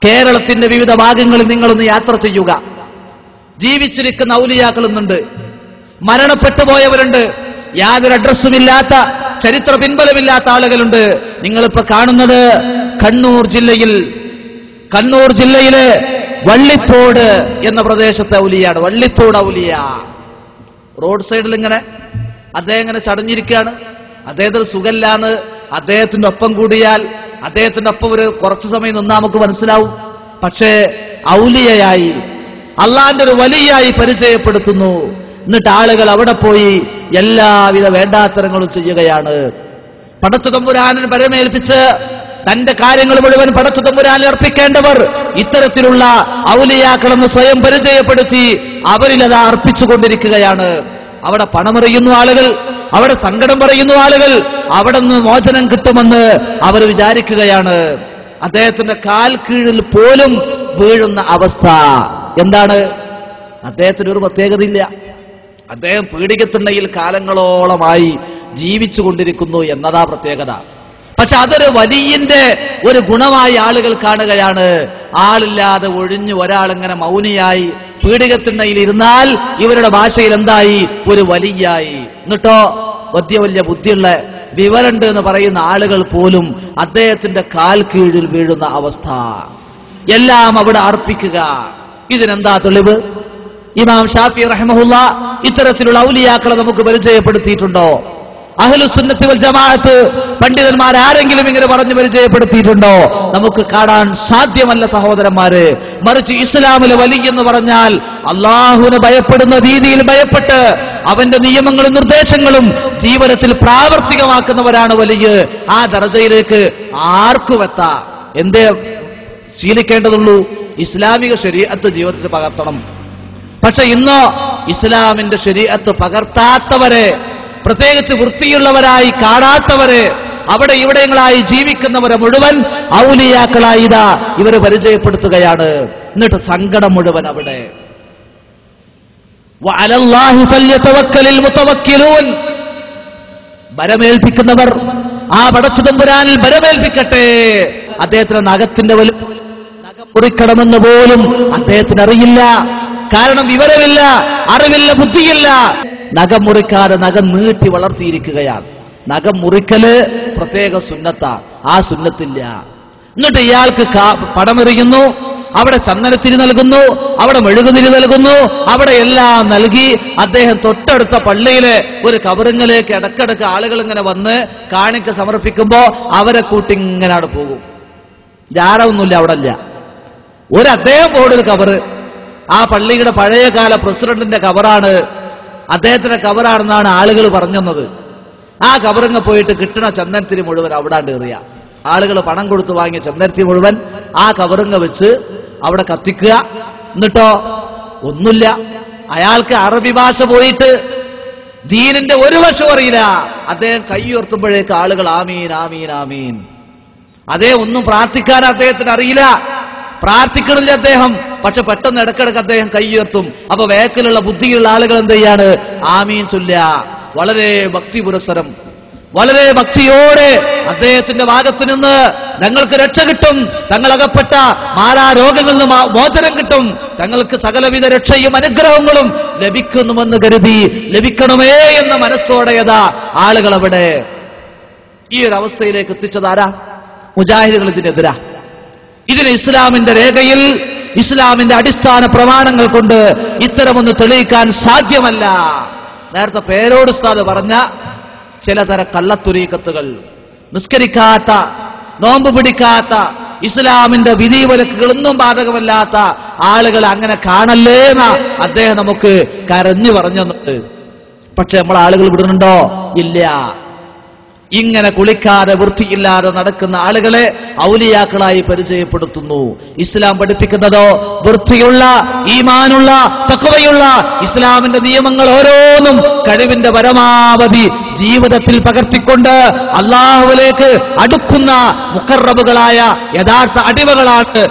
കേരളത്തിന്റെ വിവിധ ഭാഗങ്ങളിൽ നിങ്ങളൊന്ന് യാത്ര ചെയ്യുക. ജീവിച്ചിരിക്കുന്ന ഔലിയാക്കളുന്നുണ്ട്, മരണപ്പെട്ടു പോയവരുണ്ട്, യാതൊരു അഡ്രസ്സുമില്ലാത്ത ചരിത്ര പിൻബലമില്ലാത്ത ആളുകളുണ്ട്. നിങ്ങളിപ്പോ കാണുന്നത് കണ്ണൂർ ജില്ലയിലെ വള്ളിത്തോട് എന്ന പ്രദേശത്തെ ഔലിയാണ്. വള്ളിത്തോട് ഔലിയ റോഡ് സൈഡിൽ ഇങ്ങനെ അദ്ദേഹം ഇങ്ങനെ ചടഞ്ഞിരിക്കുകയാണ്. അദ്ദേഹത്തിന് സുഖമില്ലാന്ന് അദ്ദേഹത്തിന്റെ ഒപ്പം കൂടിയാൽ, അദ്ദേഹത്തിന്റെ ഒപ്പം ഒരു കുറച്ചു സമയം നിന്നാ നമുക്ക് മനസ്സിലാവും. പക്ഷേ ഔലിയയായി അള്ളാന്റെ ഒരു വലിയായി പരിചയപ്പെടുത്തുന്നു. എന്നിട്ട് ആളുകൾ അവിടെ പോയി എല്ലാവിധ വേണ്ടാത്തരങ്ങളും ചെയ്യുകയാണ്. പടച്ച തമ്പുരാനെ പരമേൽപ്പിച്ച് തന്റെ കാര്യങ്ങൾ മുഴുവൻ പടച്ച തമ്പുരാനെ അർപ്പിക്കേണ്ടവർ ഇത്തരത്തിലുള്ള ഔലിയാക്കളെന്ന് സ്വയം പരിചയപ്പെടുത്തി അവരിലത് അർപ്പിച്ചുകൊണ്ടിരിക്കുകയാണ്. അവിടെ പണമെറിയുന്നു ആളുകൾ, അവിടെ സങ്കടം പറയുന്നു ആളുകൾ, അവിടെ നിന്ന് മോചനം കിട്ടുമെന്ന് അവർ വിചാരിക്കുകയാണ്. അദ്ദേഹത്തിന്റെ കാൽ കീഴിൽ പോലും വീഴുന്ന അവസ്ഥ. എന്താണ്? അദ്ദേഹത്തിന് ഒരു പ്രത്യേകതയില്ല. അദ്ദേഹം പീഡികത്തിണ്ണയിൽ കാലങ്ങളോളമായി ജീവിച്ചു കൊണ്ടിരിക്കുന്നു എന്നതാ പ്രത്യേകത. പക്ഷെ അതൊരു വലിയന്റെ ഒരു ഗുണമായി ആളുകൾ കാണുകയാണ്. ആളില്ലാതെ ഒഴിഞ്ഞു ഒരാളിങ്ങനെ മൗനിയായി പീഡികത്തിണ്ണയിൽ ഇരുന്നാൽ ഇവരുടെ ഭാഷയിൽ എന്തായി? ഒരു വലിയായി. എന്നിട്ടോ വലിയ ബുദ്ധിയുള്ള വിവരണ്ട് എന്ന് പറയുന്ന ആളുകൾ പോലും അദ്ദേഹത്തിന്റെ കാൽ കീഴിൽ വീഴുന്ന അവസ്ഥ. എല്ലാം അവിടെ അർപ്പിക്കുക. ഇതിനെന്താ തെളിവ്? ഇമാം ഷാഫി റഹിമഹുല്ല ഇത്തരത്തിലുള്ള ഔലിയാക്കളെ നമുക്ക് പരിചയപ്പെടുത്തിയിട്ടുണ്ടോ? അഹ്ലുസുന്നത്തി വൽ ജമാഅത്ത് പണ്ഡിതന്മാർ ആരെങ്കിലും ഇങ്ങനെ പറഞ്ഞു പരിചയപ്പെടുത്തിയിട്ടുണ്ടോ? നമുക്ക് കാണാൻ സാധ്യമല്ല സഹോദരന്മാര്. മറിച്ച് ഇസ്ലാമിലെ വലി എന്ന് പറഞ്ഞാൽ അള്ളാഹുവിനെ ഭയപ്പെടുന്ന രീതിയിൽ ഭയപ്പെട്ട് അവന്റെ നിയമങ്ങളും നിർദ്ദേശങ്ങളും ജീവിതത്തിൽ പ്രാവർത്തികമാക്കുന്നവരാണ് വലിയ. ആ ദർജയിലേക്ക് ആർക്കും എത്താം. എന്തേ ശീലിക്കേണ്ടതുള്ളൂ? ഇസ്ലാമിക ശരീഅത്ത് ജീവിതത്തിൽ പകർത്തണം. പക്ഷെ ഇന്നോ ഇസ്ലാമിന്റെ ശരീഅത്ത് പകർത്താത്തവരെ, പ്രത്യേകിച്ച് വൃത്തിയുള്ളവരായി കാണാത്തവരെ, അവിടെ ഇവിടെങ്ങളായി ജീവിക്കുന്നവരെ മുഴുവൻ ഔലിയാക്കളായി ഇവര് പരിചയപ്പെടുത്തുകയാണ്. എന്നിട്ട് സങ്കടം മുഴുവൻ അവിടെ. വഅലല്ലാഹി ഫല്യതവക്കലിൽ മുതവക്കിലൂൻ. ബരമേൽപ്പിക്കുന്നവർ ആ പടച്ച തമ്പുരാനിൽ ബരമേൽപ്പിക്കട്ടെ. അദ്ദേഹത്തിന്റെ നഖത്തിന്റെ നഖം മുറിക്കണമെന്ന് പോലും അദ്ദേഹത്തിന് അറിയില്ല. കാരണം വിവരമില്ല, അറിവില്ല, ബുദ്ധിയില്ല. നഖം മുറിക്കാതെ നഖം നീട്ടി വളർത്തിയിരിക്കുകയാണ്. നഖം മുറിക്കല് പ്രത്യേക സുന്നത്താ, ആ സുന്നത്തില്ല. എന്നിട്ട് ഇയാൾക്ക് പടമെറിയുന്നു, അവിടെ ചന്ദനത്തിരി നൽകുന്നു, അവിടെ മെഴുകുതിരി നൽകുന്നു, അവിടെ എല്ലാം നൽകി അദ്ദേഹം തൊട്ടടുത്ത പള്ളിയിലെ ഒരു കബറിങ്ങിലേക്ക് ഇടക്കിടക്ക് ആളുകൾ ഇങ്ങനെ വന്ന് കാണിക്ക സമർപ്പിക്കുമ്പോ അവരെ കൂട്ടി ഇങ്ങനെ അവിടെ പോകും. ജാരമൊന്നുമില്ല, അവിടെ ഇല്ല. ഒരു അദ്ദേഹം പോടൊരു കബറ്, ആ പള്ളിയുടെ പഴയകാല പ്രസിഡന്റിന്റെ കബറാണ്, അദ്ദേഹത്തിന്റെ കബറാണെന്നാണ് ആളുകൾ പറഞ്ഞത്. ആ കബറിങ്ങ പോയിട്ട് കിട്ടണ ചന്ദനത്തിരി മുഴുവൻ അവിടാണ്ട് എറിയ. ആളുകൾ പണം കൊടുത്തു വാങ്ങിയ ചന്ദനത്തിരി മുഴുവൻ ആ കബറിങ്ങ വെച്ച് അവിടെ കത്തിക്കുക. എന്നിട്ടോ ഒന്നുമില്ല. അയാൾക്ക് അറബി ഭാഷ പോയിട്ട് ദീനിന്റെ ഒരു വശം അറിയില്ല. അദ്ദേഹം കൈ ഉയർത്തുമ്പോഴേക്ക് ആളുകൾ ആമീൻ ആമീൻ ആമീൻ. അതേ ഒന്നും പ്രാർത്ഥിക്കാൻ അദ്ദേഹത്തിന് അറിയില്ല, പ്രാർത്ഥിക്കണില്ല അദ്ദേഹം. പക്ഷെ പെട്ടെന്ന് ഇടക്കിടക്ക് അദ്ദേഹം കൈ ഉയർത്തും. അപ്പൊ വേക്കിലുള്ള ബുദ്ധിയുള്ള ആളുകൾ എന്ത് ചെയ്യാണ്? ആമീൻ ചൊല്ല. വളരെ ഭക്തി പുരസ്സരം, വളരെ ഭക്തിയോടെ അദ്ദേഹത്തിന്റെ ഭാഗത്തു നിന്ന് ഞങ്ങൾക്ക് രക്ഷ കിട്ടും, തങ്ങളകപ്പെട്ട മാരാരോഗങ്ങളിൽ നിന്ന് മോചനം കിട്ടും, തങ്ങൾക്ക് സകലവിധ രക്ഷയും അനുഗ്രഹങ്ങളും ലഭിക്കുന്നുവെന്ന് കരുതി ലഭിക്കണമേ എന്ന മനസ്സോടെയതാ ആളുകൾ അവിടെ. ഈ ഒരു അവസ്ഥയിലേക്ക് എത്തിച്ചതാരാ? മുജാഹിദുകൾ ഇതിനെതിരാ. ഇതിന് ഇസ്ലാമിന്റെ രേഖയിൽ, ഇസ്ലാമിന്റെ അടിസ്ഥാന പ്രമാണങ്ങൾ കൊണ്ട് ഇത്തരമൊന്ന് തെളിയിക്കാൻ സാധ്യമല്ല. നേരത്തെ പേരോട് ഉസ്താദ് പറഞ്ഞ ചിലതര കള്ളത്തുരീക്കത്തുകൾ, നിസ്കരിക്കാത്ത, നോമ്പ് പിടിക്കാത്ത, ഇസ്ലാമിന്റെ വിധിവിലക്കുകളൊന്നും ബാധകമല്ലാത്ത ആളുകൾ അങ്ങനെ കാണല്ലേന്ന അദ്ദേഹം നമുക്ക് കരഞ്ഞു പറഞ്ഞത്. പക്ഷെ നമ്മൾ ആളുകൾ വിടുന്നുണ്ടോ? ഇല്ല. ഇങ്ങനെ കുളിക്കാതെ വൃത്തിയില്ലാതെ നടക്കുന്ന ആളുകളെ ഔലിയാക്കളായി പരിചയപ്പെടുത്തുന്നു. ഇസ്ലാം പഠിപ്പിക്കുന്നതോ വൃത്തിയുള്ള, ഈമാനുള്ള, തഖ്വയുള്ള ഇസ്ലാമിന്റെ നിയമങ്ങൾ ഓരോന്നും കഴിവിന്റെ പരമാവധി ജീവിതത്തിൽ പകർത്തിക്കൊണ്ട് അള്ളാഹുവിലേക്ക് അടുക്കുന്ന മുഖറബുകളായ യഥാർത്ഥ അടിമകളാണ്